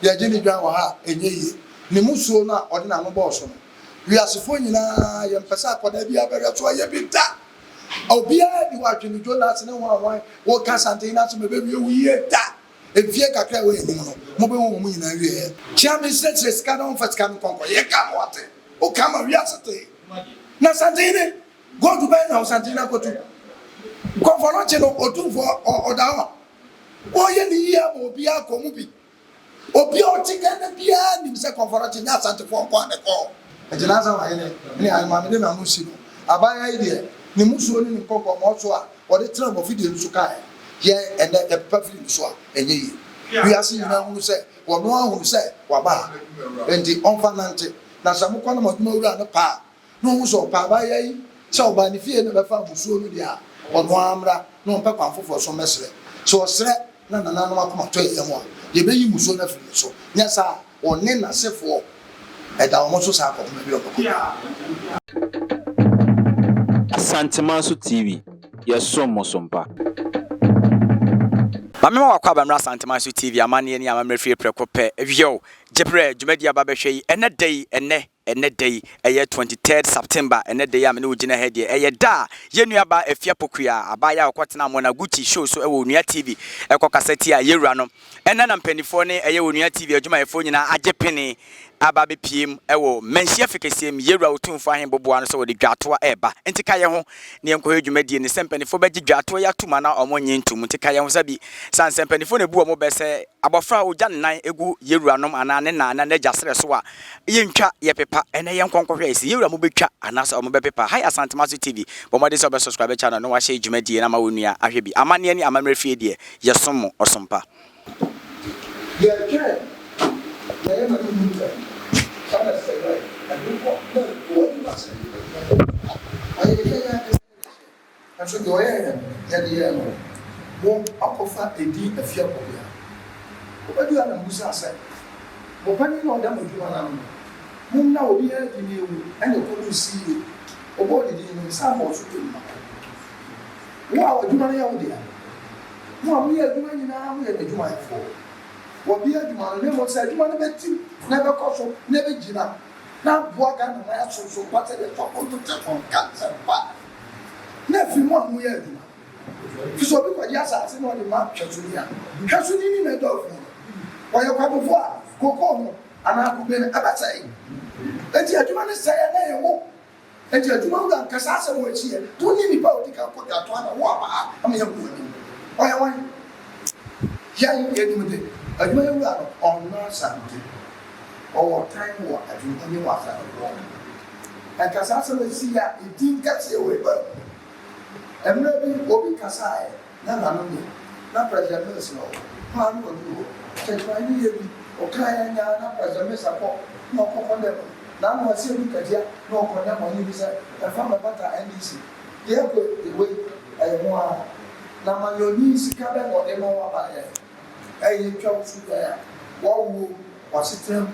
ya je ni dwan wa ha enye yi ne musuo na ode na no boss no wiasefo nyina ye mpesa akoda bi abere so ye bi da obia di wa twini Jonas ne wo ka sante na so mebe wi wiye da efie kakra we ni no mo be wo mo nyina wie chia me se ska don fa ska konko ye ka mo ate o ka ma wiasete na sante ne go to buy na sante na go to konforo che no otunfo oda ho o ye ni ya mo bia ko mu bi obi o ti ga na bia ni se konforo che nya sante fo ko ane ko ejinaza wa ile ni almami de na musi no abaya ide ni musuo ni nkoko mo so a o de tra mo video nso kai ye ene e papa film so a enye yi wi ase nyina hu se wo no ahu se wa ba enti onfanante na samukwa na mo wura na pa no hu so pa ba yi se oba ni fie na be fa musuo no dia o no amra no mpa kwanfofo so mesre so osre na no akoma to ye mo ye be yi musuo na firi so nya sa one na sefo eda omo so sa akoma bi okoko Santimanso TV, Yasomo Sompa. Mamma wakwa bamra Santimanso TV amane ni amamre fie prekope yo jepre dwumadi ababehwe ene day ene day 23rd September ene day amene ugina he de da yenuaba afia pokua abaya okotena mona Gucci show so onua TV ekokaseti a yewura no ene na mpanifo ne onua TV adwuma efo nyina agepene ababe piem menhia fikesiem yewura otumfo ahen boboa no so wodi dwato eba entika ye ho ne enko dwumadi ne sempanifo beji dwato ya tuma na omonye ntum entika ye ho sabi sansempanifo ne bu omo bese abofra ogya nan egu yewura no ana ne na jasere so a yentwa ye pepa ene ye nkonkohwe isi yewura mo betwa anasa omo bepepa hi Santimanso TV bomode so be subscribe channel no wa share dwumadi na ma wonua ahwe bi amane ne amamre fie de yesomo osompa so do ya dia no mo akofa edi afia kobia obadu ana musa sai mo pani no da mo duma na mo na obi ya di ni ewu ene ko lu si obo di ni sa mo so duma wa duma na ya wo dia mo ya duma ni na mo ya duma ya fo wo bi ya duma na mo sa duma na beti na be ko so na be jina na boa ga na ya so kwate de to ko to kon cancer pa na fi mo mu ya duma so bi ko ya sa se no de ma twasunia twasuni ni na do fi wa ya kwa bofo a koko mo ana ku be na abasai enti aduma ne sai na ye wo enti aduma ga kasa se mo echi e to ni pa odi ka ko da to na wo aba am ye ku ni o ya wan ya ye ni mo de aduma ye wo on na sante o time wo aduma ni wa sa ro en kasa se mo si ya idin ka se we ba emre bi obi kasa e na no ni na president no pa no do tẹ̀síwájú yẹ bi ọ̀ka yẹn nya na president mesa kọ na ọkọ̀kọ̀ dẹ̀ na ama wasi ebi kẹ̀díà na ọkọ̀ dẹ̀ mọ̀ ní bi sẹ́ ẹ̀fọ́ mẹ́ bàtà NDC yẹ kọ ìwé ẹ̀yẹ̀mọ́ a na ma yọ ní sika bẹ́ẹ̀ wọ̀ ẹ̀ mọ́ wà bá yẹ ẹ̀yẹ twẹ́ wọ́n fún yẹ wọ́n wo wàsi tẹ́m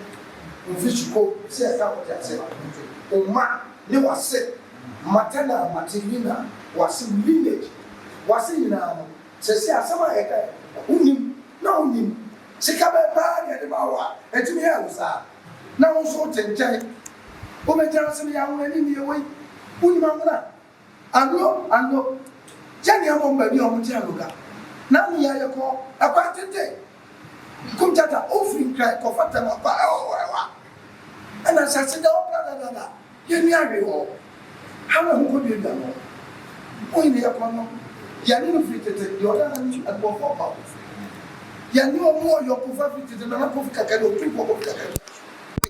nfisikó sí ẹ̀ka wọ́n ti àṣẹ ọ̀ma ní wàsi maternal maternal wàsi lineage wàsi nyinaa sẹ́sẹ́ asẹ́mọ̀ ẹ̀ka unim na unim sika be ba ya de ba wa etimi ya usa na won so tenchen o me jara se ya won ni ni we uni ma ngana ando jani amo mba bi o mu ti aluga na mi ya yeko akwa tete kum tata ofin krai ko fata ma ba o wa ana sa se da o da ye ni awe o ha ma ko bi da no o ni ya kwa no ya ni no fitete yo da na ni akwa fo ba yani omo yo ko fa fitete na ko fika ka do tu ko fika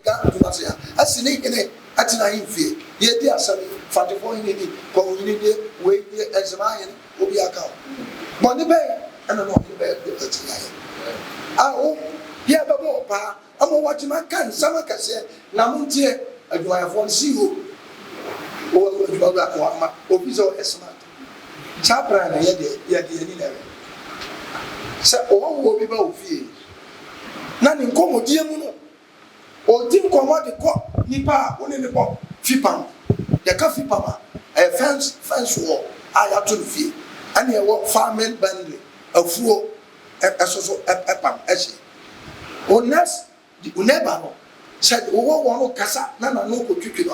ka to basia asini ene atina infie ye di asami fatifo ni ko ni de we ye ezma yen obi aka mo ni be ana no be de atina a o ye be bo pa amo watima kan sama kase na muntie adwaya fon si o adwa ko ama obi zo esma chabra na ye de ni na se owo bi ba ofie na ni nkomodie mu no odi nkomode ko nipa oni ne bo fipam ya ka fipam a fence wo aya to fie ani e wo farming band afuo esoso epam echi Unless the unebano said, "Oh, one kasa na no kotwitwi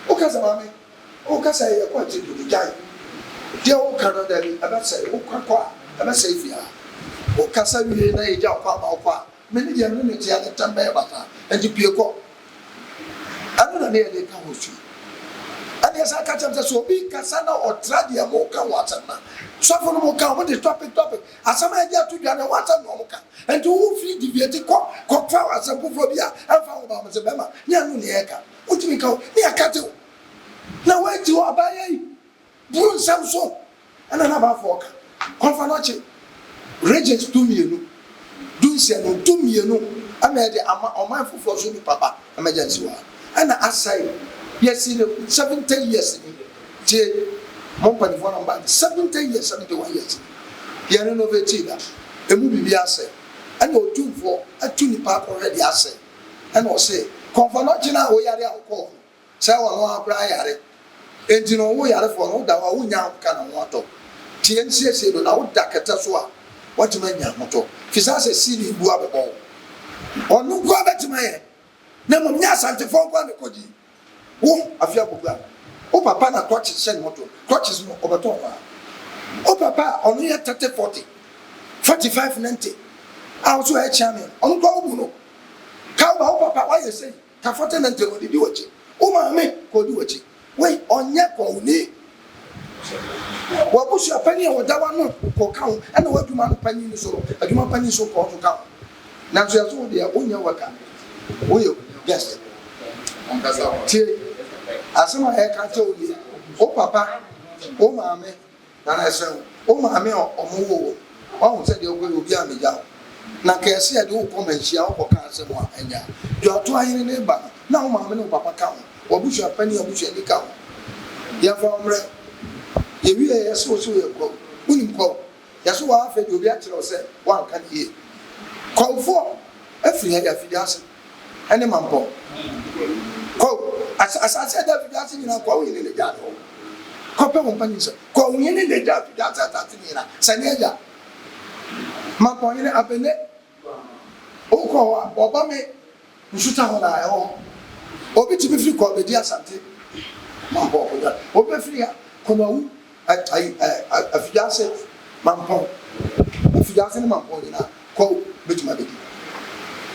o kasa mame o kasa ye kwa ti do jai dia o kana da bi abasa o kwakwa abasa ifia o kasa wie na ye ja kwa ba kwa me ne dia no ne ti ale tamba e bata enti pie ko anu na ne ye ka hosu ani asa ka chamsa so bi kasa na o tradia mo ka wata na so fo no mo ka mo de topic asama e dia to dwa na wata no mo ka enti wo fi deviate ko fa asam fo bia afa wo ba mo se bema ni anu ne ye ka utimi ka ni akate na wait you abaye buru samso ana na ba foka konfa no che regent to mienu dunsia no to mienu ama de ama oman fofo so ni papa emergency wa ana asai yes in 70 years ni je mon pani fo number 70 years 71 years ya renovate da emu bibi asai ana otumfo atuni pa ko ready asai ana o say konfa no che na o yare akọ say wo no akra yare enti no wo yare fo no da wa wo nya ka na wo ato tie nsiesie do na wo da kata so a watima nya moto fisa se siri bu abebo onu ko abetima ye na mo nya asante fo kwa ne koji wo afia bugua o papa na touch send moto touches no obeto wa o papa onu ye 30 40 45 90 also a chairman onu ko obu no ka ba o papa wa ye say ka 40 90 no di wachi o ma me ko di wachi we onye ko ni wabusu apani odawa no ko kan ana waduma no pani ni so aduma pani so ko to kan na so yaso de onya waka oyo yes on kasa ti asema e ka te oye o papa o maame na na se o maame o mo wo se de ogo obi ameja na ka se de o ko manhia o ko kan se mo anya jo to ayin ne ba na o maame no papa kan wabusu apani wabusu ni kan ya fa omre yewi yeso so ye ko unim ko yeso wa afa de obi atire se wan kan ye konfo afiri ya fidiase ene mampo ko asase da fidiase ni na ko wi ni le ja do ko pe mo pani so ko wi ni le ja fidiase ta ti ni na se ni ja mampo ni apene o ko wa oba me nsuta ho na e ho obi ti bi firi ko be di asante mampo ko ja obi firi ya ko na wu afidiase mampo afidiase ni mampo ni na ko betuma be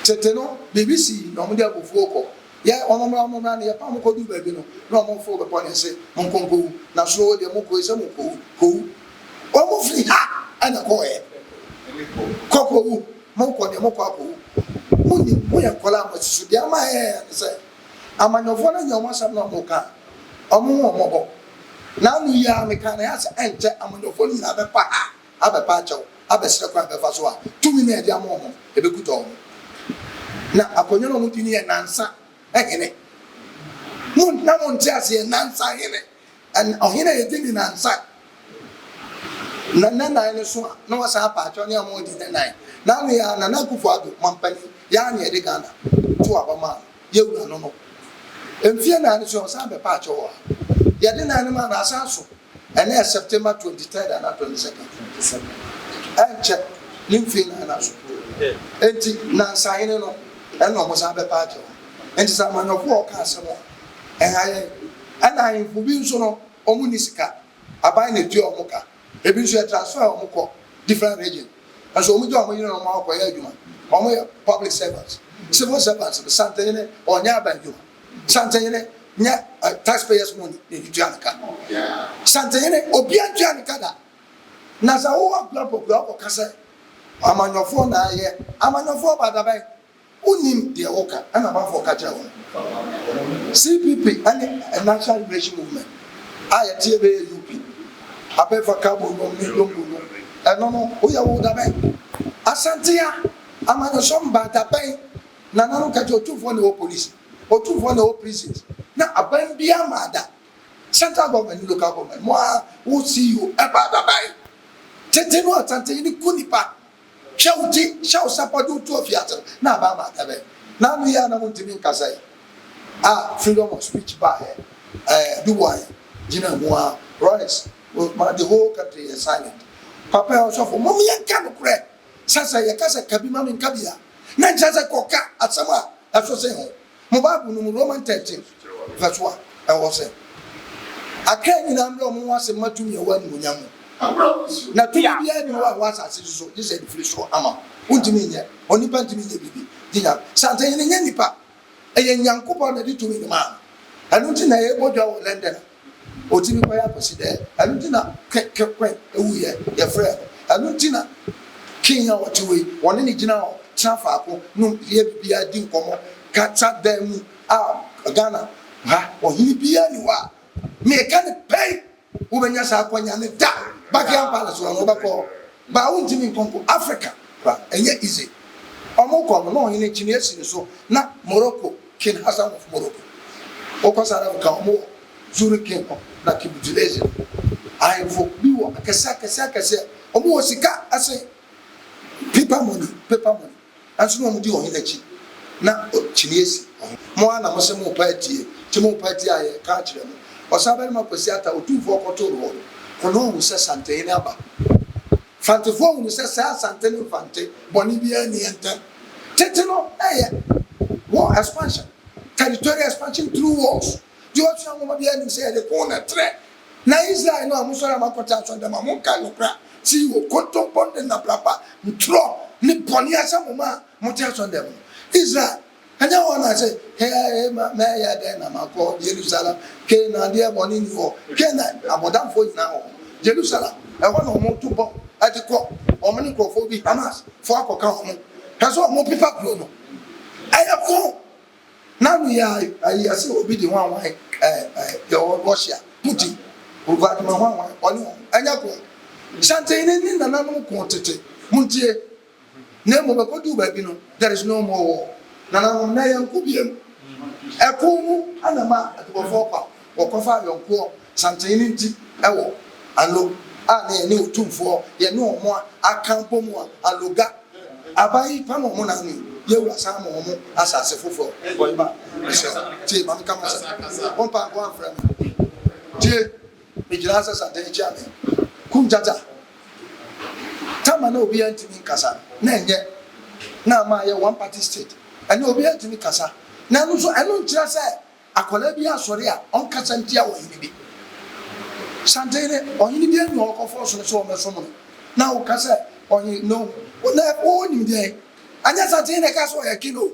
teteno BBC no mo dia bofu ko ya omo na ya pa mo ko du ba bi no no mo fo be pon se mo konko na so de mo ko se mo ko o mo firi ha ana ko e ko mo ko de mo ko ko mo ni mo ya kola mo su dia ma e se amanyofo na nyoma sam na mo ka omo mo na nu ya me kan ya se enche amanyofo ni na be pa abepa acho abesere kwa befa so a tumi na edi amomo ebekuto na akonyo no mutini ye nansa ehene mun na mun tiase ye nansa hene an ohene ye dini nansa na ne so na wasa pa acho ne amo di na nu ya na kufu ado mampani ya ne edi Ghana to abama ye wura no emfie na ne so sa bepa acho wa ye de na ne ma na asaso ene September 23rd and 22nd enche limfi na so enti na sahene no eno mo sa be pacho enti sa manofo o ka asemo haye ana info bi nso no omunisika abai na tu omuka ebi nso transfer omukọ different region aso omujo omuyin no ma ko ya adwuma omo public servants civil servants santene onya abanju santene nya taxpayers money ni tuanaka santene obi atuanaka da na za wo agblabo ko kase amanyofo na ye amanyofo badabai unim de oka ana ba fo kaja won CPP and National Liberation Movement ayati be UP abefa kabo no mi longu no eno o ya wo dabai asantia amanyofo badabai na nanu kaja otufo ne o police otufo ne o prisons na aban bia mada central government local government mo wo see you e badabai tete no atante ni kunipa shau sapadu to fiata na ba ma tabe na nu ya na muntimi nkasai freedom of speech ba Dubai jina mo Royce ma the whole country is silent papa also for mom ya kan kure sasa ya kasa kabima min kabia na nkyɛ koka asɛm a ɛso sɛ ho mo Bible no Roman 13 verse 1 ɛwɔ sɛ aka nyina mbrɛ ɔmo asɛm matumi ɛwɔ animonyam na tumi bia ni wa asase so Jesus free so ama untimi nye onipa ntimi nye bibi dinya santa nye nye nipa eye nyankopɔ na di tumi ni ma anu ti na ye bodwa wo London otimi kwa ya president anu ti na kekwe ewu ye frɛ anu ti na kinya wotwe woni ni gina ho trafa ko no ye bibia di nkomo kata demu Ghana ha ohini bia ni wa me ka ne pay ubenya sa akwanya ne da Buckingham Palace no bako ba untimi nkonko Africa ba enye easy omoko no ohini chini esi so na Morocco King Hassan of Morocco okosara ka omo Zurich King na kibutuleze I for biwo akasa omo osika ase paper money anso no mo di ohini chi na chini esi mo ana mo se mo party aye ka kire mo osabere makosi ata otufo okotoro kono hu se sante ni aba fante fo hu se sa sante ni fante boni bia ni enta tete no war expansion territorial expansion through wars di o twa mo bia ni se de ko na tre na Israel no amusora makota so de ma mo ka lokra si wo koto bonde na brapa ntro ni boni asamo ma mo tia so de mo Israel anya wana say hey ma ya de na mako Jerusalem ke na de boni ni wo ke na abodam fo na ho Jerusalem e wana mo tubo atiko o mani krofo bi Hamas fo akoka ho mo kaso mo pipa kro no ayako na we ya say obi di wan Russia Putin over ma wan oni anya ko sante ni na no ko tete muntie na mo be ko du ba bi no there is no more war na na yanku biem ekomu anama atobofo pa wokofa yanku santeni nti ewo alo ani ni otumfo ye ne omo akampo mu aloga abai pa no mo na ni ye wura sam mo asase fofo boyba ti mam kama sa on pa ko afra ti mi jira sa santeni cha me kum jaja tama na obi antimi nkasa na enye na ma ye one party state ani obi antimi kasa na no so eno nkira se akola bi asori a on kasa ntia wo yibi santene onyi bi anu okofo so so meso mo na o kasa onyi no na o ni bi anya santene kasa o yakino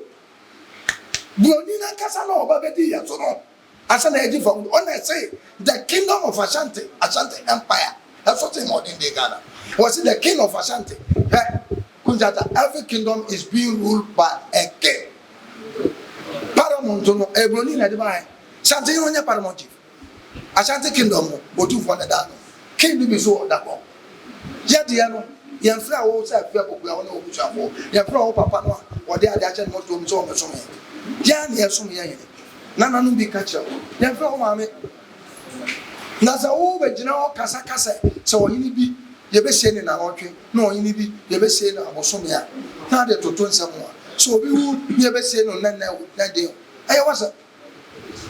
buoni na kasa no oba bedi ya so no asa na eji from on say the kingdom of Ashanti empire that's what in modern day Ghana was it the king of Ashanti kunjata every kingdom is being ruled by a king paramount no ebroni na de bai Ashanti no nya paramount chief Ashanti kingdom otu for the dano king bi so da ko ya de no yan fra wo sa fa kokua wo na wo buchafo yan fra wo papa no wo de ade ache no to mi so me so me ya ne so me ya yin na no bi ka che yan fra wo maame na sa wo be gina wo kasa se wo yin bi ye be se ni na otwe na wo yin bi ye be se na aboso me ya na de toto nsam wa so obi wu ye be se no na de aye wasa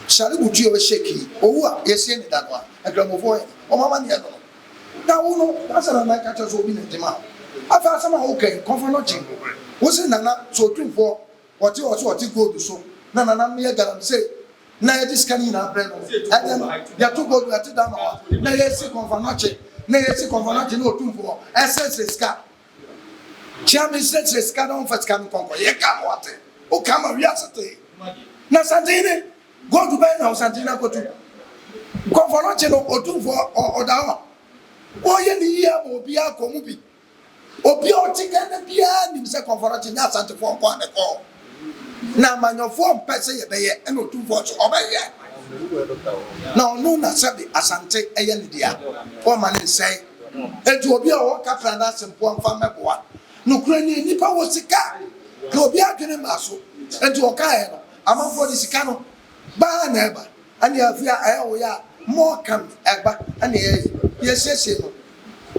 shari butu ye be sheki owu a ye se ni da no a agramofo o mama ni e no na wo no asara na ka che so obi na dima afa asama wo kan konfano chi wo se na so tunfo wote gold so na me garam se na ye diskani na bre no adam ya to gold ya to da ma na ye se konfano chi na otunfo ss ska chami ss ska don fa ska mi konko ye ka wate o kama wi asate na santine gold buy na santine ko tu konfano chi no otunfo o da o ye ni ya obi akomu bi obi o ti gana bia ni se konfano chi na santine fo nko aneko na manyofo mpese ye be ye e no otunfo so obeye na onu na sabi Asante eye nidia o mane sei etu obi a wo kapra na sempo amfa meboa no kura ni nipa wo sika ka obi adwene maso etu o kae no amafo di sika no ba na eba ani afia aye wo ya mo kam eba ani ye sese no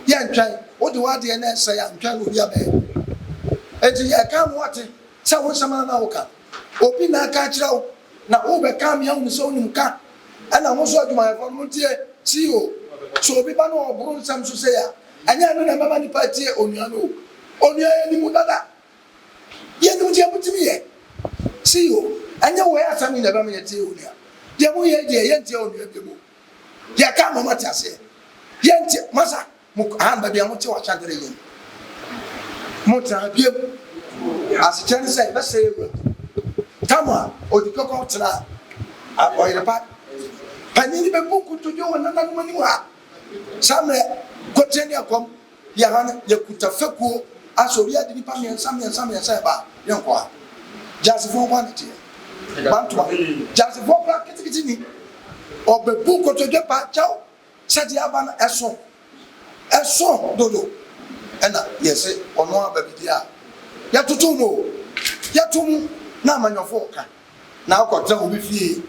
ye ntwan wo de wade na ese ya ntwan obi abe etu ye kam wote sa wo sama na wo ka obi na ka kira wo na wo be kam ya wo so nim ka ana mo so aduma efo mo tie si o so obi ba no oburu nsam so se ya anya no na mama ni party onua no onua ni mu dada Ye no je butimi ye. See you. Anya wo ya sami na ba me tie o nia. Ye mo ye je ye ntie o nia bi mo. Ye ka mo mate ase. Ye ntie masa mo amba bia mo te wa chadere ye. Mo tra bia as chen say be say Tama odikoko tra oyrepa panini be buku to jo na na mani wa samre koteni akom ya hana ya kutafaku asori ade nipa me nsam ba yenkwa jasifo kwanti bantwa jasifo pra kitikiti ni obebu ko to jo pa chao sadi aba na eso dodo ena yese ono ababidia ya tutumo na amanyofo ka na akotra obi fie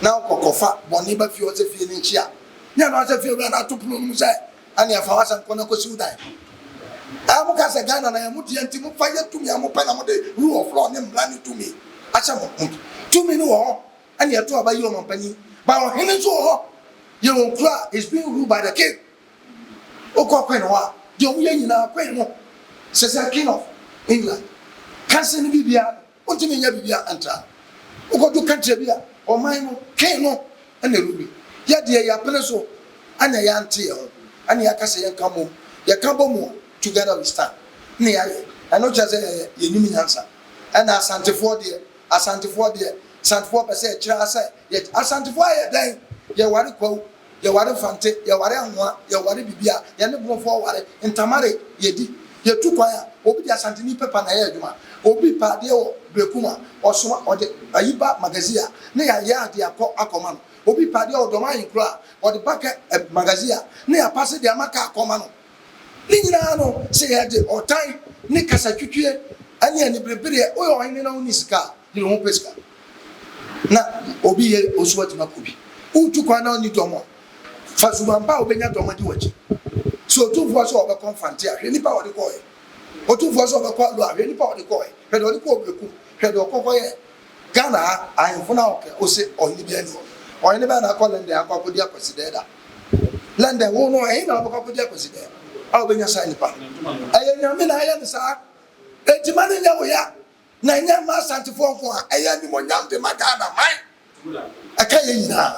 na akokofa boni ba fie o se fie ni nchia nya na se fie na atopno mu sai ani afa wasa nkona ko siudan amu ka se Ghana na yamu tie nti mu fa yetumi amu pa na mo de rule of law ne mla ni tumi acha mo tumi ni wo ani ato aba yi o mampani ba o hene so ho ye won kura is being ruled by the king okokwe no wa de omu ye nyina kwen no se king of England kanse ni bibia ontimi nya bibia anta ukodu country bia o man no ken no na rubi ya de ya pele so anya ya ante ho anya akase ya kamo ya kabomo together we stand ne ya I know just ye nimi nyansa ana asantefo de santefo pese kira say ye asantefo ya dan ye ware kwa ye ware fante ye ware anwa ye ware bibia ye ne bonfo ware ntamare ye di ye tu kwa ya obi di asanteni pepa na ye adwuma obi pa de o brekuma osoma ode ayiba magazine ne ya de akoma no obi pa de o doma yinkura ode baka magazine ne ya passe de amaka akoma no ni nyina no se ya de otan ne kasa twitwe ani brebere o yo hene na unisika ni ho pesika na obi ye osuwati makobi utu kwa na oni domo fasubamba obenya domo di wachi so tu vo so obe confront ya hwe nipa ode ko ye otu vo so obe kwa lo hwe nipa ode ko ye hwe de ode ko obreku hwe de okoko ye Ghana ahemfo na oke o se oyini bia ni oyini ba na ko lende akoko dia president lende wo no e na akoko dia president a obenya sa nipa aye nyame na aye nsa etima ne nya wo ya na nya ma santifo nko a aye ni mo nyam de magana mai aka ye nyina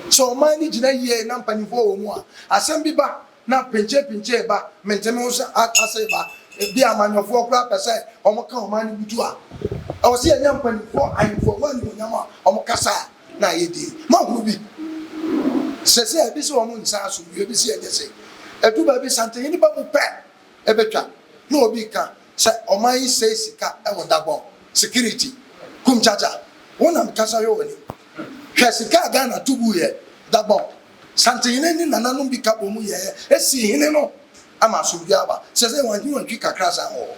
so man ni gina ye na mpanifo wo mu a asem bi ba na pinche ba menteme wo ase ba bi amanyofo okura pese omoka oman ni butu a o se nya mpanifo ayifo wa ni mo nyam a omokasa na ye di ma hu bi sese bi se wo mu nsa aso bi bi se enye se edu ba bi sante ni ba mu pe ebetwa na obi ka se oman yi se sika e wo dabo security kum chacha wona mkasa yo woni hwesika Ghana tubu ye dabo sante yene ni nananu bi ka bomu ye esi hene no ama asumdua ba sese wanji wantwi kakra sa ho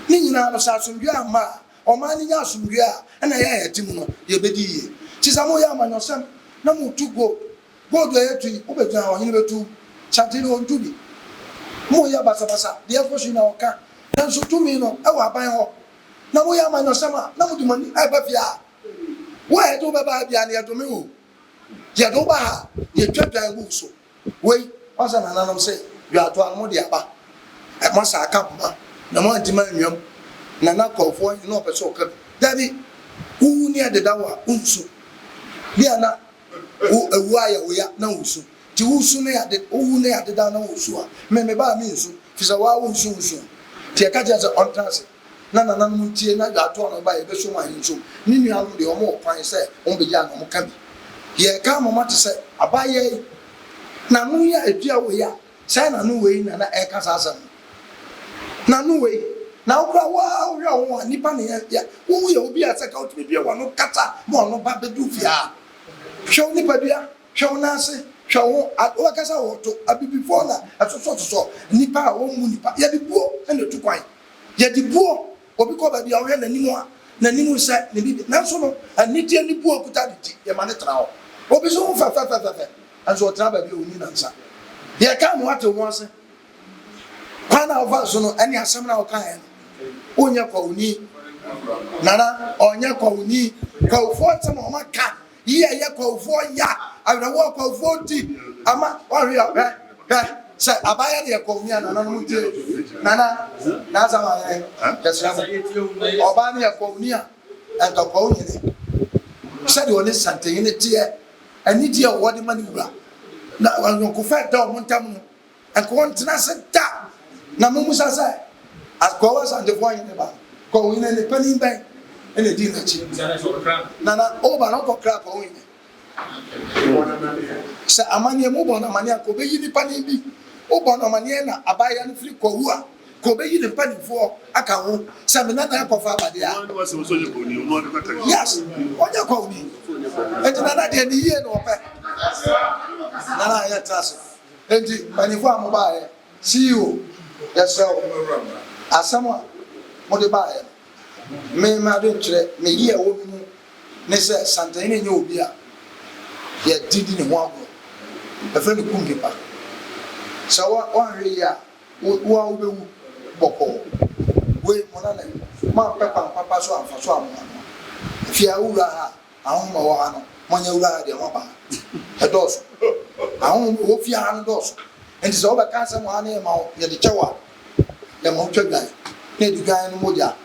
ni nyina no sa asumdua ama oman ni nya asumdua na ye yetimu no ye bedi ye tisamo ya amanyosem na mu tugo godo ye tui obetua ho hene betu sante no ntubi mo ya basa de akoshi na oka na so tumi no e wa ban ho na mo ya amanyosem na mu dimani ai ba fia wa edo baba bia na edo me o ye do ba ye twatwa ngu so we asa na nanom se you ato anmo de aba e mo sa aka ma na mo antima nwam na na kofo no pese oka dabi wu ni adeda wa unsu bia na ewu aya wo ya na unsu ti unsu na ya de wu na adeda na unsu a me ba mi unsu fisa wa unsu ti e ka je on trans na nanom tie na ato no ba ye be so ma unsu ni nua no de omo kwan se on be ja no mo ka bi ye ka mama te se abaye na nu ya edua wo ya sai na nu we na e ka sasam na nu we na okra wa wo nipa ne ya wo ye obi ase ka otumi bia wa no kata mo no ba bedu fia hwe nipa bia hwe na ase hwe wo o kasa wo to abibifo na asoso nipa wo mu nipa ya di buo ene tu kwan ya di buo obi ko ba bia wo na nimu a na nimu sa ne bi na so no aniti ani buo kuta di ye ma ne tra ho obi so fa anso tra ba bi oni na nsa ye ka mo ate wo ase kwana ova so no ani asem na o kan e no onya kwa oni nana onya kwa oni kwa ufo ate mo maka ye kwa ufo ya awra wo kwa ufo ti ama wa ya Say abaya de ko mi ana no mutie nana na za ma yan yes oba ne ko mi a en to ko nyine say de one santen ne tie ani die o de mani wura na wan ko fa da o montam no en ko ntena se da na mo musa say akwa wa san de fo nyine ba ko wi ne pani ben ene di na chi nana o ba no ko kra ko wi sa amani mo bona mani ko be yi ni pani bi o bona mani na abaya ni free ko hua ko be yi ni pani fo aka ho sa me na ko fa ba dia yes onya ko ni enti na de ni ye no pe na ya trust enti pani fo am ba ye CEO yes so asama mo de ba ye me ma de ntre me ye wo bi mu ne se santene nye obi a ye didi ne ho agro e fe ne kum pipa so wa hwe ya wo bewu boko we mo na ma pepa papa so amfa so am fi awura ha ahun ma wo ha no mo nya wura de mo ba e doso ahun wo fi ha no doso enti so ba kan se mo ha ne ma ye de chewa ye mo twega ne di gan no moja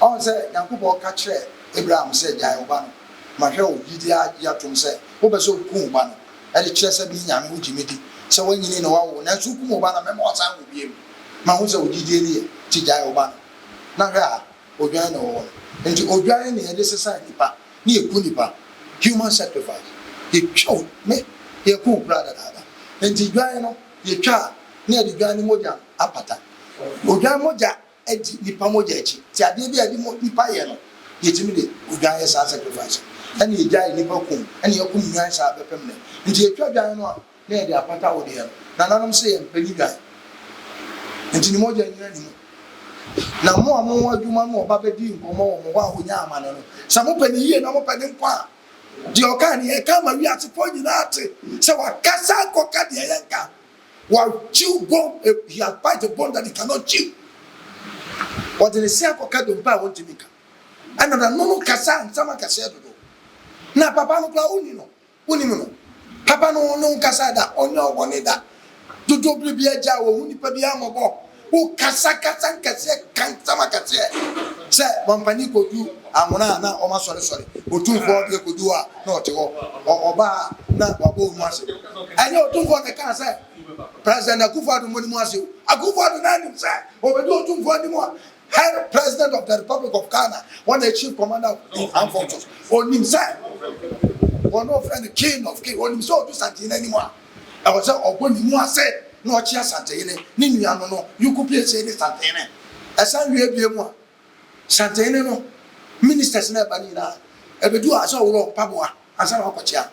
on se Yankopɔn ka kyerɛ Abraham sɛ gyae wo ba no ma hwɛ wo gidi ya tom sɛ wo bɛ sɛ ku wo ba no ɛde kyerɛ sɛ bi nyame wo gyimedi sɛ wanyini na wawo na so ku wo ba no mɛma ɔsan wo biem ma ho sɛ wo gidi ni yɛ ti gyae wo ba no na hwɛ a odwan na wo nti odwan ne yɛde sesa nipa ne yɛku nipa human sacrifice yɛtwa me yɛku brother dada nti dwan no yɛtwa ne yɛde dwan ne mogya apata odwan mogya edi nipa moja echi ti ade bi ade nipa ye no yetimi de odwan ye sa sacrifice ani ye jai nipa kum ani ye kum nwan sa bepem ne nti etwa dwan no a na ye de apata wo de ye na nanom se ye mpani dwan nti ni moja nyina ni na mo amu adwuma no oba be di nkomo wo mo wa honya amane no sa mo pani ye na mo pani nkwa di oka ni e ka ma wi ate po nyina ate se wa kasa koka de ye nka wa chew bomb he had bite a bone that he cannot chew. What did they say? I don't buy what to make. Another no kasa sama kasa do. Na papa no kla uni no. Papa no kasa da onyo woni da. Dodo bi aja wo uni pa bi amobo. O kasa kan sama kasa. Say one pani ko du amuna na o ma sorry. Otunfo de ko du a na o te ho. Oba na babo mu ase. Anyo otunfo de kan say President Akufo-Addo money mu ase. Akufo-Addo na nim say obedu otunfo ni mu a Head President of the Republic of Ghana, one the Chief Commander of the Armed Forces, on himself, one of the King of Kings, on himself to Santine anymore. I was saying, when you said, no, Chia Santine, Ninu, no, you could be saying Santine. As I will be more Santine, no, ministers never banina. Ever do I saw Pabua, as I have a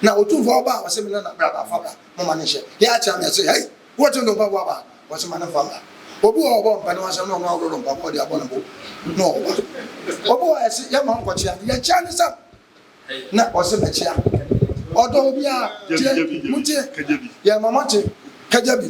now, two Voba was similar to Brother Father, no manisha. Yeah, I say, hey, what you know about what's a man of father? Obu obo mpani wa no ma oro mpa ko de abonabo no obo wa ese ya ma nkochia ya chia ne sam na ose be chia odo obi a mutie ya mama che kajabi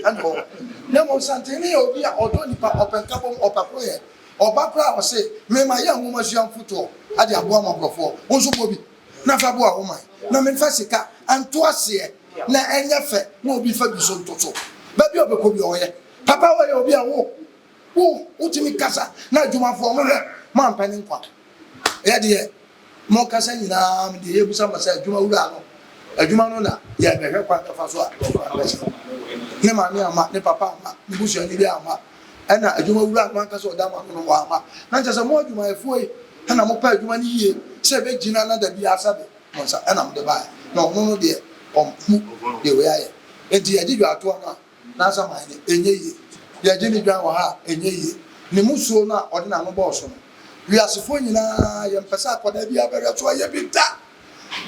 ando na mo sante ni obi a odo nipa openka bom opapro ye oba pra o se me ma ya nwoma suam foto ade abo ma brofo onso bobi na fa bo a wo man na me fa sika anto ase na enya fe na obi fa bi so ntoto ba bi obeko bi oye Papa wa obi a wo utimi kasa na adwumafo mo hwe man pani nkwa ya de mo kasa nyina me de ebusa masa adwuma wura no adwuma no na ya be hwe kwa kafa so a ne ma ne ama ne papa ama ne busu ani bi ama ana adwuma wura man kasa oda ma no wa ama na ncha se mo adwuma efuoi ana mo pa adwuma ni yie se be gina na da bi asabe mo sa ana mo de ba no no de mu de we aye enti ya didwa ato no na sama enye yi ya jini dwan wa ha enye yi ne musuo na ode na no boss no wi asefo nyina ye mpesa akoda bi abere to ye bi ta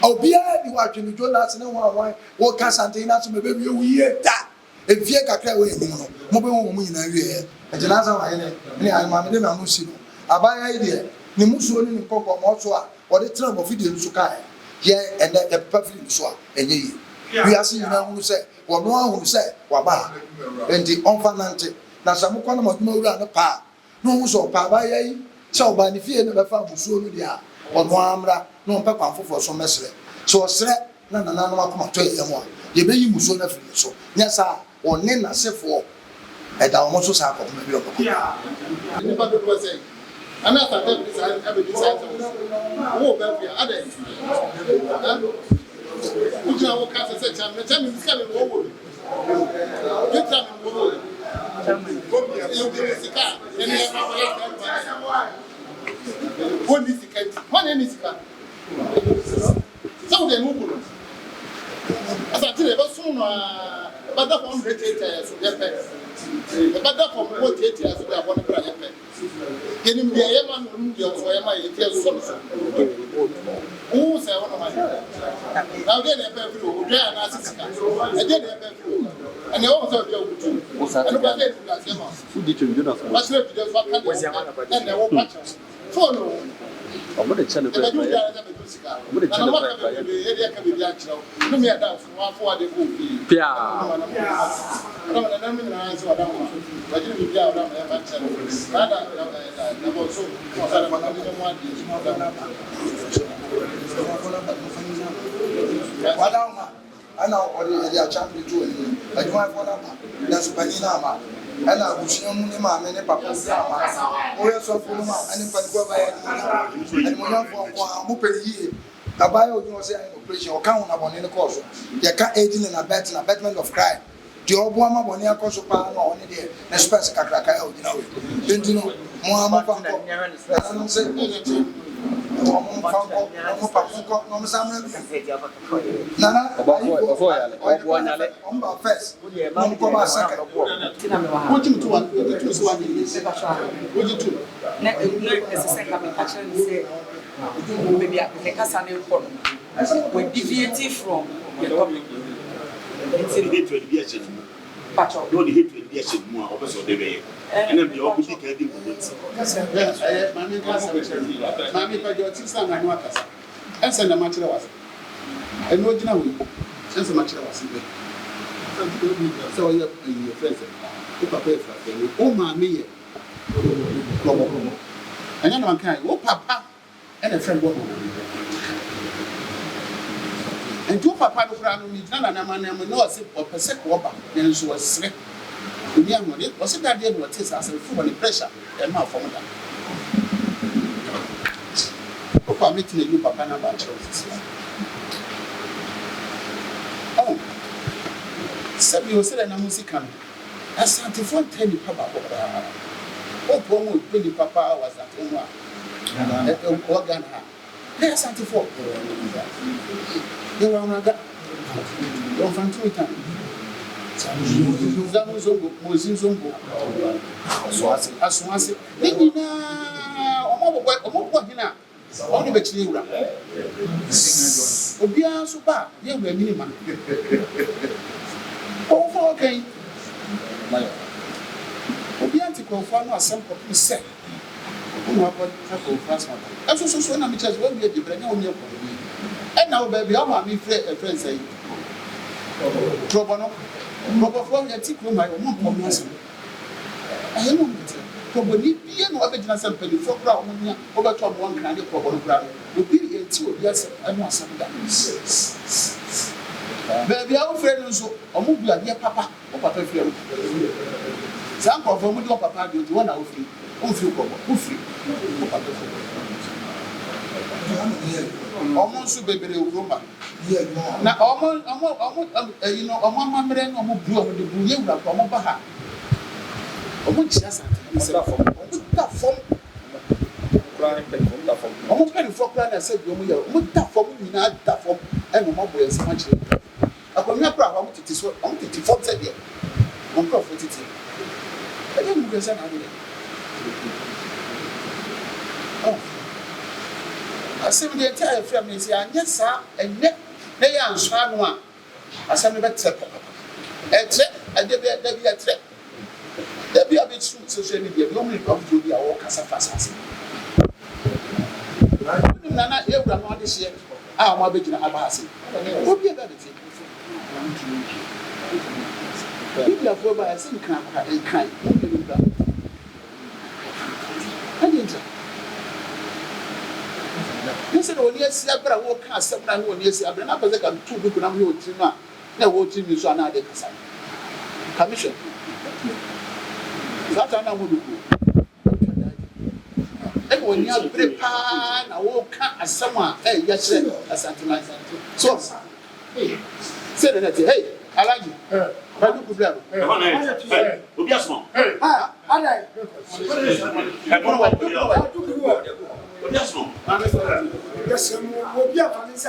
obia di wa twini Jonas ne ho wo ka sante na so be bi wiye ta efie kakra we ni no mo be wo mo nyina wie e jina sama ye ne alma me de na no si no abaya yi de ne musuo ni nkoko mo so a ode tra bo fidie nso ka ye ende e papa fidie nso a enye yi wi ase nyina hu se wono ahun se waba enti onfanante na samukwa na moduma wura no pa no hu so pa ba yayi se oba ni fie na be fa musuo no dia ono amra no mpa kwanfofo so mesre so osre na no akoma to ye mo ye be yi musuo na firi so nya sa ɔne n'asefoɔ ɛda wɔn nso saa akɔkɔ bi ɔkɔkɔ. nipa dodo wɔ sɛ ana asante bi saa ɛbɛdi saa ɛsɛ wo bɛ fi ada wogyina wo ka sɛ kyɛn mi sika mi wɔ wɔ mi twitwa mi wɔ wɔ mi sika ɛni ɛma wɔyɛ sɛ wɔn ni sika wɔn ni sika sɛ wo de mu kuro asante de bɛ sum no a bada fɔm de tietia so yɛ pɛ bada fɔm wɔ tietia so de abɔ ne bra yɛ pɛ yɛnim deɛ yɛ ma no mu deɛ so yɛ ma yɛ tie so so wo sɛ wo no ma na wo de ne pɛ firi wo dwa na asisika ɛde ne pɛ firi wo ɛne wo sɛ obi awutu ɛno ba de tu asɛ ma Fudi chunjuna so. ba sɛ bi de so ka de ɛne wo pa kyerɛ so no Omo de channel ɛbɛ du kwa. biara sɛ bɛ du sika Omo de channel kwa. yɛ de ka bi bi akyerɛ wo no me ada so wa fo ade ko bi Pia. Não, não me não é só dar uma. Vai ter que viajar lá, vai ter. Nada, na bolsa, você vai mandar muito mais disso, wadama ana ɔde yɛde akyampe to ani adwumayɛfoɔ no ama dansopani no ama ɛna abusua mu ne maame ne papa bi ama woyɛ sɔfo no ma ɛne mpanimfoɔ bɛyɛ animonyamfoɔ nko a mopɛ ne yie abaayɛ odwuma sɛ ɛyɛ operation ɔka ho nabɔne no kɔɔ so yɛka aiding and abetment of crime deɛ ɔboa ma bɔne akɔ so paa na ɔne deɛ ne spɛs kakraka ɛ ogyina wei enti no mo a mofa nkɔ ɛnanom sɛ ɔmo mfa nkɔ ɔmo pa nkɔ na ɔmo sa mmerɛ bi nana ɔmo ba first na ɔmo kɔ ba second wogye to wa wogye so wa wogye to na ewura ɛsɛ ka me ka kyerɛ ne sɛ baby a kasa ne nkɔ no we deviate from the topic Say the hatred be a shame. patcho No, the hatred be a shame more. Also, they be. And then the opposite can be good. mami kasa mami pa jo ti sa na no akasa ense na ma kyerɛ wase eno ogina we ense ma kyerɛ wase be so ɔyɛ your friends o papa e fra fe o mami yɛ kɔmɔ anya na man kan o papa ɛna friend bo ento papa no kura no mi gyina na man na mo no ɔse ɔpɛsɛ kɔ ba ne nso ɔsere obi ahode ɔse dadeɛ no ɔte sa asɛ fu wɔ ne pressure ɛma fɔm da papa meeting you papa na ba kyerɛ sisi oh sabi o sɛ na musika no asante fo ntani papa bɔkɔ o promo pedi papa was at home a organ ha na asante fo you want to go from two times zamu zongo mozin zongo aswase ni na omo hina oni be chire wura obia so ba ye wura minima o fo okay obia antikofo no asem kopi se o ma ko ta ko frasma so na mi church we be de branya onye ko e na o ba bi o ma mi friend say trobono for your tick room, I won't come once. I don't know. Probably be an original sample for ground over to one kind of problem. Would be a two, yes, I know some that. Baby, our friend so, or move your dear papa, or papa. Some of them will papa do 1 hour free. Who free? Almost baby Roma. Na omo you know omo mamre no omo bru omo de bru ye wura ko omo ba ha omo chia sa se fom ta fom kran pen fom ta fom omo pen fom kran na se bi omo ye omo ta fom nyina ta fom e no mo boye se ma chire akonya pra omo titi so omo titi fom se de omo pro fo titi e de mo ge se na de oh asem de tie frame me se anya sa enne na ya nso anu a asem be tse papa etre ade be da bi etre da bi abi tsu social media bi omu papa to bi a wo kasa fasa ase nana e wura no ade hye a mo abegina aba ase obi e ba be tie biblia fo ba ase nkan kwa nkan obi ba ade Nse no oni esi abra wo ka asem na no oni esi abra na pese ka tu du na ho otiri no a na wo otiri mi so ana de kasa commission. That I know. And when you are prepared, I walk as someone, hey, yes, sir, as anti. So, say that, hey, I like you. I look good. Hey, Obiasmo. Hey, Alright. Obiasmo. Yes, we'll be a police.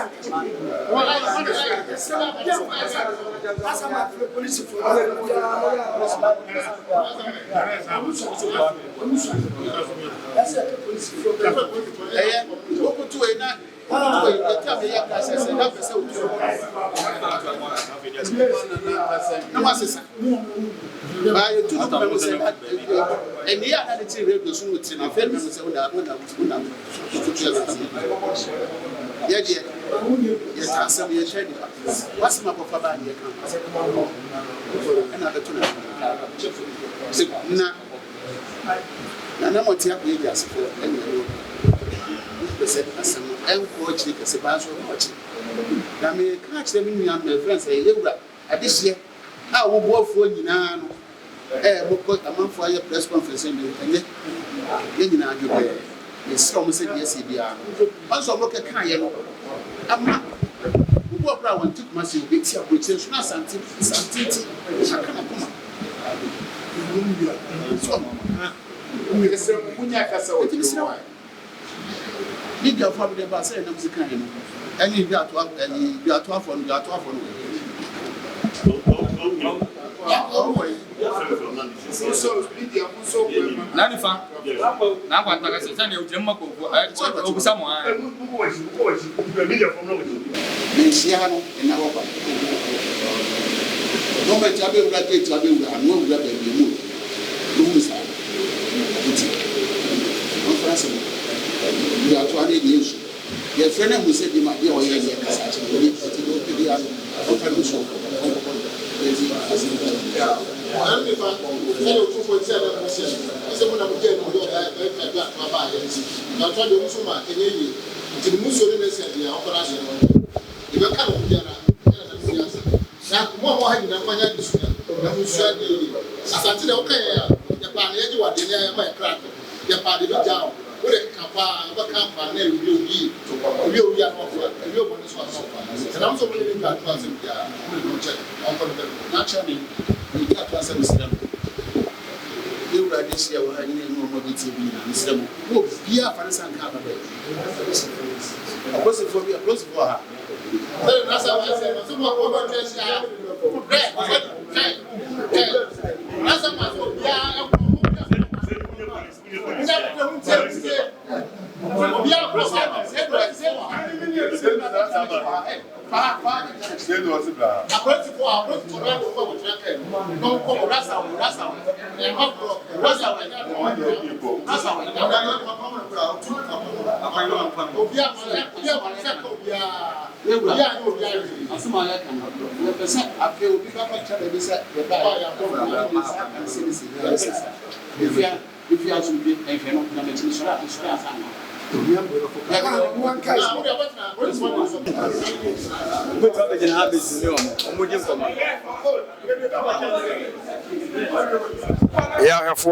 And watching the Sebastian watching. I may catch them in my friends. Say, this year, I will go for you now. We'll put a month for your press conference and you know, it's almost yes, he are. Also, look at Kayan. I'm not. What I want to massive big shop, which is not something. Need your family by saying, I'm the kind. And you got to have any, you got to have one, you got to have one. Nanifa, now what I said, you Jim Mako, someone. No matter how you get to be, I know that you you are 20 years. Your friend who said you might be away as a what a campaign, and we are offer, and you're going to offer. And I'm so really glad to answer. Naturally, we got to answer them. You were this year, I didn't know what it's been. Mr. Who, Pia Fancy and Cabba. I was for me, a close for her. That's how I said, some more that's if you are some big and you're not going to make yeah, for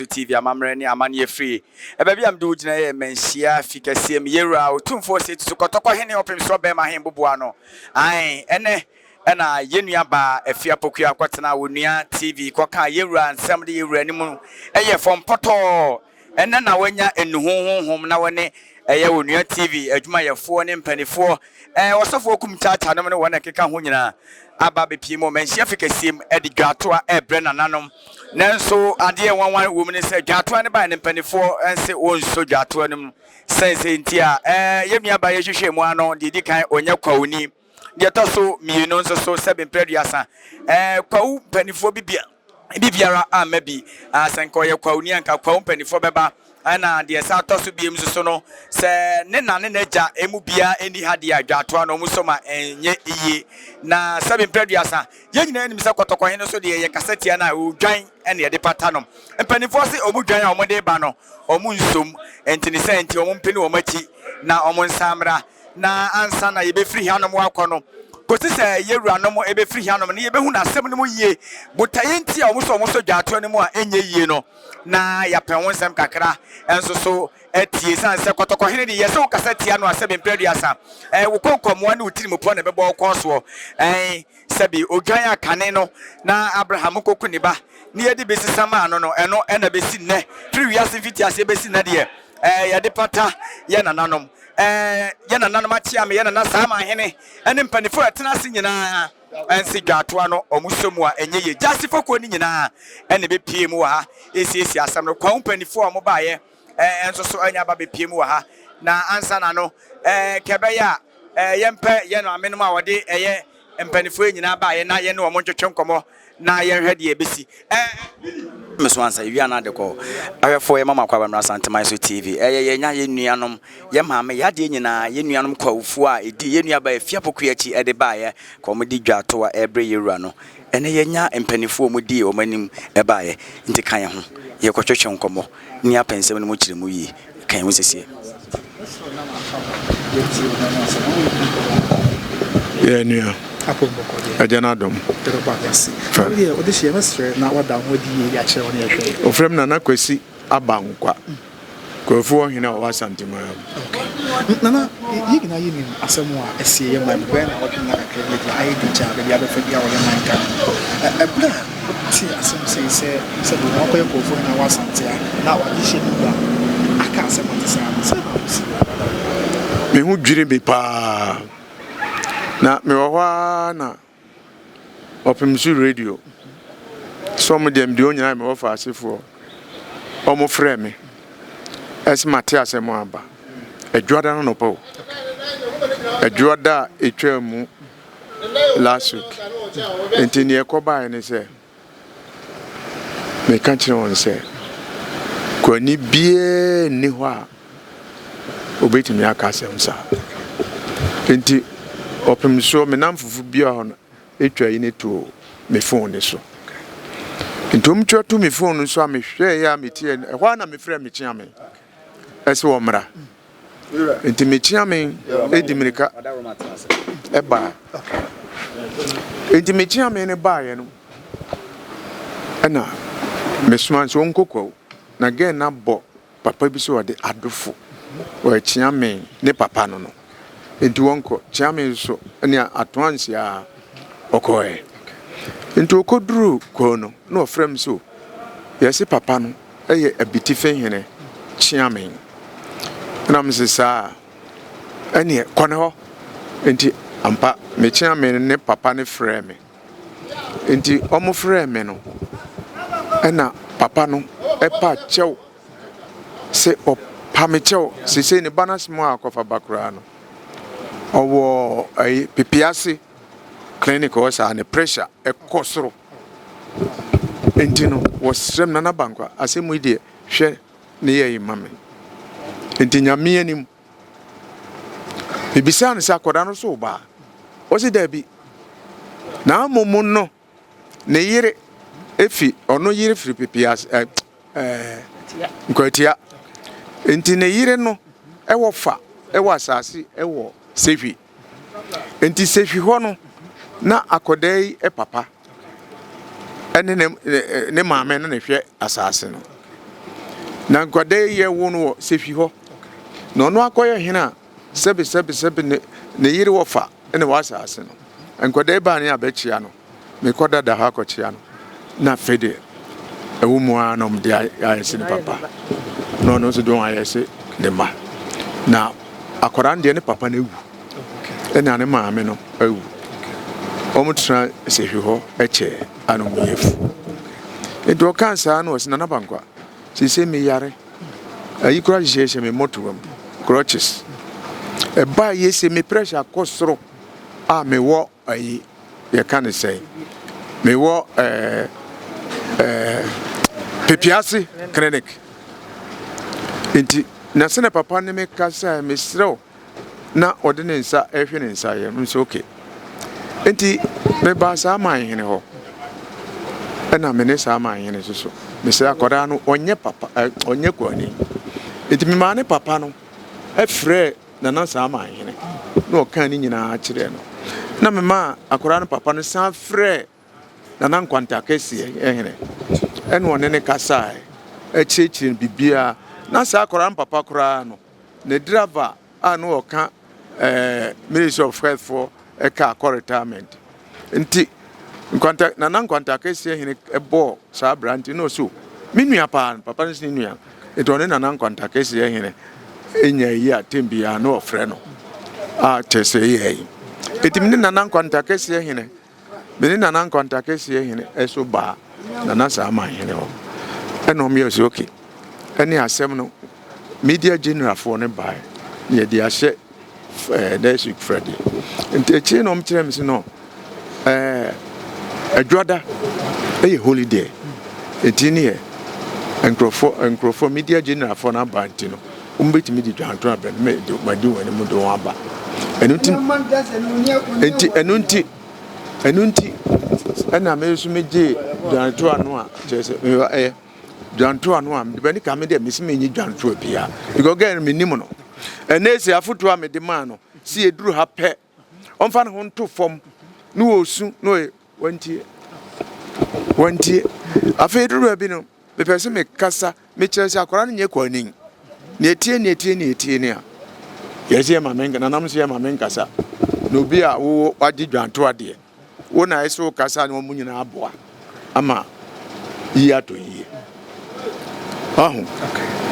TV, I'm free. A baby, I'm doing a mensia, Ficasium, Yera, 246 to Kotoko Henny open strawberry, my hand, Bubuano. Aye, and I, Yenia Bar, a Fiapokia, Quatana, Wunia, TV, Quaka, Yera, and somebody ranimu, a year from Poto. And then I went in home now and a year TV, a Jumaya 4 and penny 4, and was of Wokum Tata, no one I can Hunina, Ababi Pimo, Mensiaficasim, Eddie Gatua, a Brennan Nanum. Nanso, a dear one woman is a Gatuan by and penny 4 and say, oh, so Gatuanum, says Intia, Yemia by Yeshimano, the Dika on your Koni, yet also me knows so 7 Prediasa, Kau penny 4 Bibia. Bibiara maybe as and Koya Kwani and Company for Beba and the Sato to be Musono say Nena Neja Emubia any Hadia Gatuano Musoma and ye na 7 Prediasa. Young enemies of Kotokoino so the Cassetiana who join any departanum and Penny Fossi or Mujana or Mode Bano or Munsum and Tinisenti or Mumpino or Mati na Omon Samra na Ansana ye be free Hanum Wakono. kosi se yewura no mo ebe free hanom ne yebe hu na asem no mo yie botaye nti a omo so dwato ne mo a enye yie no na ya pɛ ho nsɛm kakra enso so etie san se kotoko hene de yese wo kasa tia no asɛm mpreduasa wo konkomo ne utiri mo po na bɛbɔ kɔso sɛbi odwan akane no na Abraham koku ne ba ne yedi besisa ma no ɛno ɛna besi nne free wiase fiti ase besi na de yɛde pata yɛ nananom yɛ nananom atia me yɛ nana saa ma hene ɛne mpanifo ɛtena ase nyinaa ɛnsi dwatoa no ɔmusomu a ɛnyɛ ye jasifoko ni nyinaa ɛne be pie mu ha esiesi asam no kwa mpanifo a mo baayɛ enso so anya ba be pie mu ha na ansa na no kebeya yɛmpɛ yɛ no amenom a wɔde ɛyɛ mpanifo nyinaa baayɛ na yɛ ne wɔn twetwe nkɔmɔ na yɛ hwɛ de ebesi meso ansa wi na de ko ahwɛfo yɛ mama kwa bamra Santima so TV yɛ nya yɛ nuanom yɛ maame yɛ de nyinaa yɛ nuanom kwa ufu a edi yɛ nua ba afia poku achi ɛde baayɛ ko mo di dwato a ɛbre yɛwura no ɛne yɛ nya mpanifo mo di o manim ɛbaayɛ nti kan yɛ ho yɛ kɔtwetwe nkɔmɔ ni apensɛm no mo kyerɛ mu yi kan ho sesie yɛ nua Ajana dom. Ofrem na na kwesi abankwa. Kwefo hina wa Santima. Nana yigina yini asemu a esie ye man when na wadina kakra ayi di cha be ya be fa bia wo ye man ka. Ebla ti asemu se do na ko ye kwefo na wa Santia na wa di she ba. Aka asemu ti sa me hu dwire be pa. Na me wa na Opimsu radio. Some of them the only time of us for almost frame. As Matthias and Moamba. A Jordan no po. A Jordan a term last week. And in the Koba and he said, me can't on say. Koni bie niwa. Obeti mi akasem sa. Enti Opimsu me nam fufu bia on. Etwa yi ne to me phone so ntom twa to me phone so a me hwe ya me tie ehwa na me frɛ me chia me ese wo mra enti me chia me edimirika eba enti me chia me ne ba ye no ana me sman so nkokɔ na gen na bɔ papa bi so de adofo wo chia me ne papa no no enti wonko chia me so ne atoansi a okoe into okoduru kono no frem so yesi papa no eye abiti fenhene chiamen na msesa ene kone ho enti ampa me chiamen ne papa ne freme enti omo freme no ena papa no epa chew se opa me chew se ne banas mo akofa bakura no owo ai pipiase clinic was under pressure a cosro entino was rem nana bankwa asemu ide hwe ne ye mame entinya me anim bibisa no sa koda no so ba o se da bi na momo no ne yire efi ono yire firi pipias nkwatia enti ne yire no ewo fa ewo asase ewo sefi enti sefi ho no na akodai papa ene ne maame na ne hwe asase no na akodai ye wo no sefi ho no no akoye hena sebe ne yiri wo fa ene wa asase no akodai ba ne abechia no me koda da ha kochia no na fede ewu mu anom de ayese ne papa no so don ayese de ma na akoran de ne papa na ewu ene ne maame no ewu omutra sefi ho eche anomeyefu edo kansa na osina na bankwa sise me yare ayi kura jese me motuwam crutches e ba yese me pressure kosoro a me wo ayi ye kan say me wo pepiasi clinic enti na sene papa ne me kasa me srew na odene nsa ehwe ne nsa ye nso okay enti me ba sa man hene ho ena me ne sa man hene so me se akoda no onye papa onye kwani enti me ma ne papa no efre na na sa man hene no kan ni nyina a kire no na mema akora no papa no san frɛ na na nkwanta kɛseɛ ehene ɛne ɔne ne kasa ɛkyerɛkyerɛ bibia na saa akora no papa koraa no ne driver a no ɔka Ministry of Health for ɛka retirement nti na nkwanta kɛseɛ ehene ɛbɔ saa branch no so minua pa papa no sin nua ɛtɔ ne na nkwanta kɛseɛ ehene enya yi atembia no ɔfrɛ no a kyɛsɛ yi etim ne na nkwanta kɛseɛ ehene beni na nkwanta kɛseɛ ehene ɛso ba na saa ma ehene hɔ ɛna ɔmo yɛ so okay ɛne asɛm no media general for ne bae ne yɛde ahyɛ District Friday nti echi no mkyerɛ me si no adwada ɛyɛ holiday enti ne yɛ nkrofo media general for na ba nti no umbetimi di dwanto abɛ me de madi wani mu do aba enunti ɛna me so meje dwanto ano a kyerɛ dwanto ano a de bani ka me de mesi menyi dwanto bia because girl me nim no enesi afoto a me de ma no si eduru ha pɛ ɔmfa ne ho nto fam no osu no wantie afa eduru bi no me pese me kasa me kyerɛ sɛ akora no nye kwanin ne etie a yɛsɛ ma menka na nam sɛ ma menka sa no bi a wo wagye dwanto ade wo na ɛso kasa ne mu nyina aboa ama yi ato yi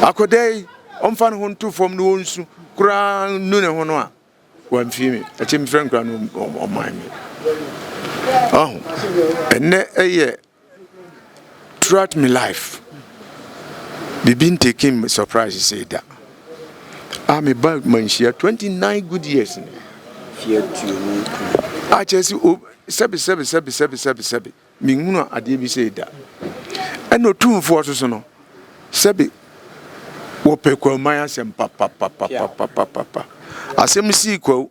akodai ɔmfa ne ho nto fam no wonsu kura nu ne ho no a wamfi me ɛkyɛ me friend kura no ɔman me ɛnɛ ɛyɛ throughout my life they've been taking me surprise say that I'm about manshia 29 good years I just sebi minguna ade bi say that and no two for so no sebi wo pe kwa man asem papa asem si kwa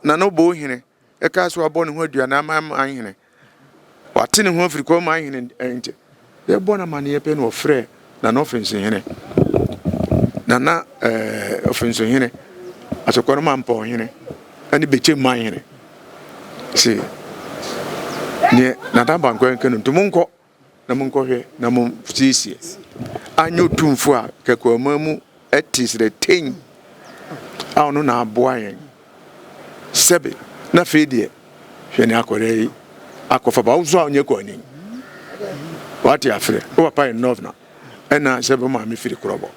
na no bo hene e ka so abo ne ho aduana man hene wate ne ho afiri kwa man hene ente e bo na man ye pe no frɛ na no offense hene na offense hene asokoro man po hene ani beche man hene see ne na ta banko enke no tumunko na munko hwe na mun sisi anyo tumfu a kekwa mamu etis the thing a no na aboa yen sebe na fedie hwe ne akore akofa ba uzo onye kwani wati afre o papa enough na ena sebe ma me firi krobo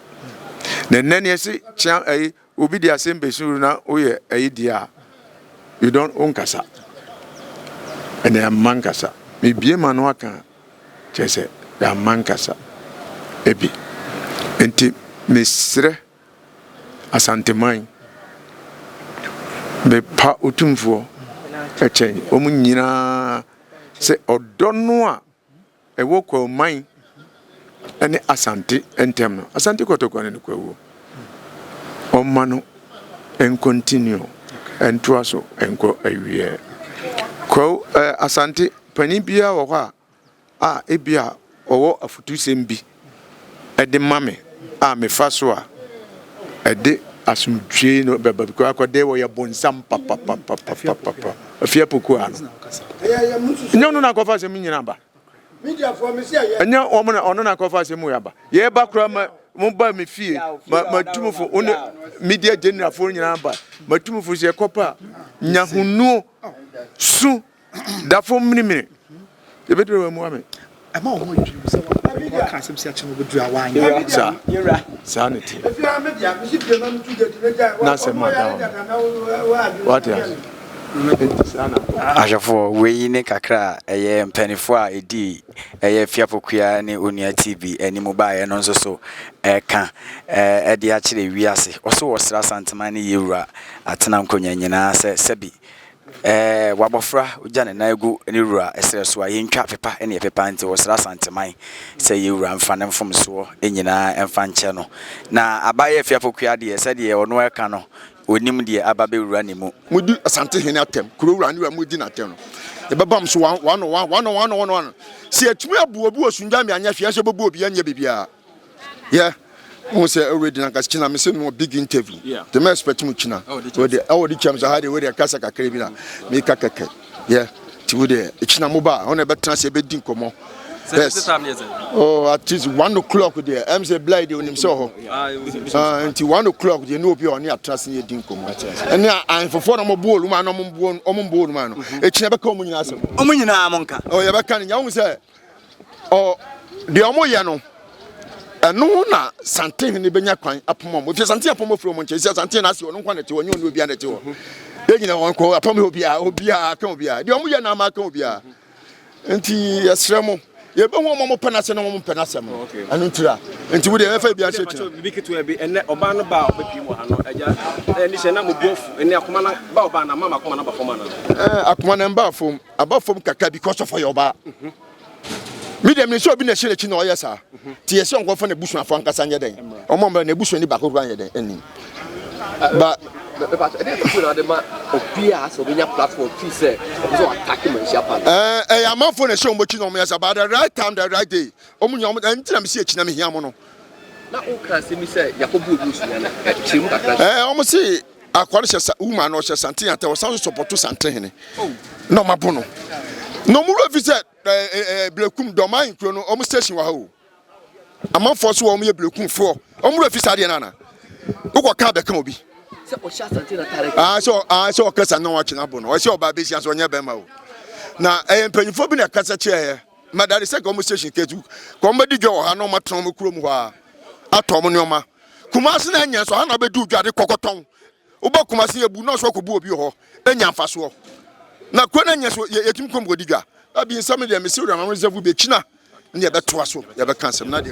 na nene esi chia obi dia sembe suru na oye dia you don't own kasa ene mankasa me bie ma no aka chese ya mankasa ebi enti mesre asanteman me pa otumfo echen omu nyina se odono a ewo kwa man ene asante entem no asante kotokwa ne kwa wo omma no en continue en toaso enko awie kwa asante pani bia wo hɔ a ebia owo afutu sembi ede mame a me fa so a ede asumdwe no beba ko akode wo ye bonsam papa afia poku ano nyo na kofa se nyina ba media for me say anya ono na kofa se mu ya ba ye ba kura mo ba me fie matumfo ono media general for nyina ba matumfo se kopa nyahunu su da fo mini e bedo mu ame ama o mo dwum se wa ka asem se a chemo bedu awan sanity if you are media me ship na to get na se ma da what ya Ajafo we ne kakra eye mpanifo a edi eye fiapokua ne onua TV ani mobile no nso so ka edi a kire wiase oso wo sra santema ne yewura atena nkonya nyina sebi wabofra ujane na egu ne rura esere so aye ntwa pepa ene pepa nti wo sra santeman se yewura mfa ne mfom so enyina emfa nche no na abaye fiapokua de se de ono eka no onim de ababe wura ne mu mudi asante hene atem kuro wura ne wa mudi na atem no e bebam so one si atumi abu obi osunja me anya hwe so bobu obi anya bibia ye who say already na China me say no big interview. The me expect mu China. We the all the chams had we the kasa kakra bi na me kakeke. Yeah. Ti we the China mobile on e betra se be din komo. Yes. Oh, at least 1 o'clock there. I'm say blind on him so. Until 1 o'clock you know be on your trust in din komo. And I for no ball man no ball man. E China be come nyina asem. Omo nyina monka. Oh, ya be kan nya won say oh de omo ye no eno na sante ne benya kwan apom mo fi sante apom fro mo nche sante na se ono kwa na te wonyo no obi na te wo e nyina won ko apom obi a kan obi a de omo ye na ma kan obi a enti yesremo ye be ho mo penase no mo penase mo anu ntira enti wo de e fa bia se tira bi ketu e bi ene oba no ba obepi mo ha no eja ni se na mo bofu ene akoma na ba oba na mama akoma na ba fom na akoma na ba fom aba fom kaka because of your ba medium ni so bi na shire chi na o yesa ti yesi onko fa na busu afo ankasa nye den omo mba na busu ni ba ko ran ye den eni ba opia so be nya platform fi say so attack man sha pa am for na show mo chi no mo yesa ba the right time the right day omo nya ntina me si chi na me hia mo no na o kan se mi say yakobu busu na chi mu kakra omo si akware hye woman no hye sante ante wo san support sante hene no mabono no mu refi say blekum domain kro no omo station wa ho amanfo so omo ye blekum fo omo refi sade na na uko ka be kan obi se o sha sante na tare so kasa na wa china bono o se oba be sia so nya be ma o na empanyfo bi na kasa che madare se omo station ketu ko mo di dwo ha no matron mo kuro mu ha atom ne oma kumase na nya so ha na be du dwade kokoton uba kumase ebu na so ko bu obi ho enya mfaso na ko na nya so yetim kom go diga abi nsam de mesi ura na reserve be china ne be to aso ye be cancel na de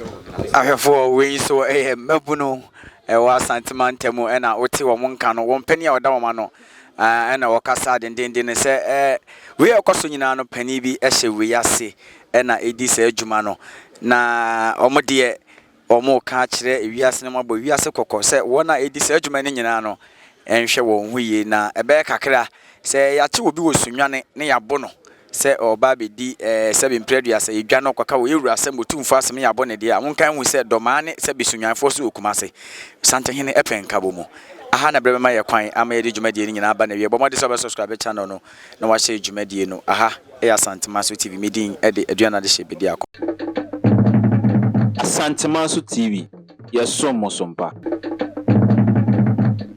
ahefo we so mabuno wa santimantemu na oti wo monka no won pani a oda wo ma no na wakasa dendenden se we ekoso nyina no pani bi ehye we ase na edi se adwuma no na omo de omo ka kire ewiase ne mabo wiase kokko se wona edi se adwuma ne nyina no enhwe wo huye na ebe kakra se yache obi wo sunwane ne yabo no se oba bedi se be mpredua se edwa no kwaka wo ewura se motumfo asem yabo ne de a wonkan hu se domane se be sunwanfo so okumase sante hene epenka bomo aha na brebe ma ye kwan ama ye de dwumadie ni nyina aba na wie bomode so be subscribe channel no na wa share dwumadie no aha ya Santemaso TV medin e de aduana de hye bedi akọ Santemaso TV, yes, so Mosompa.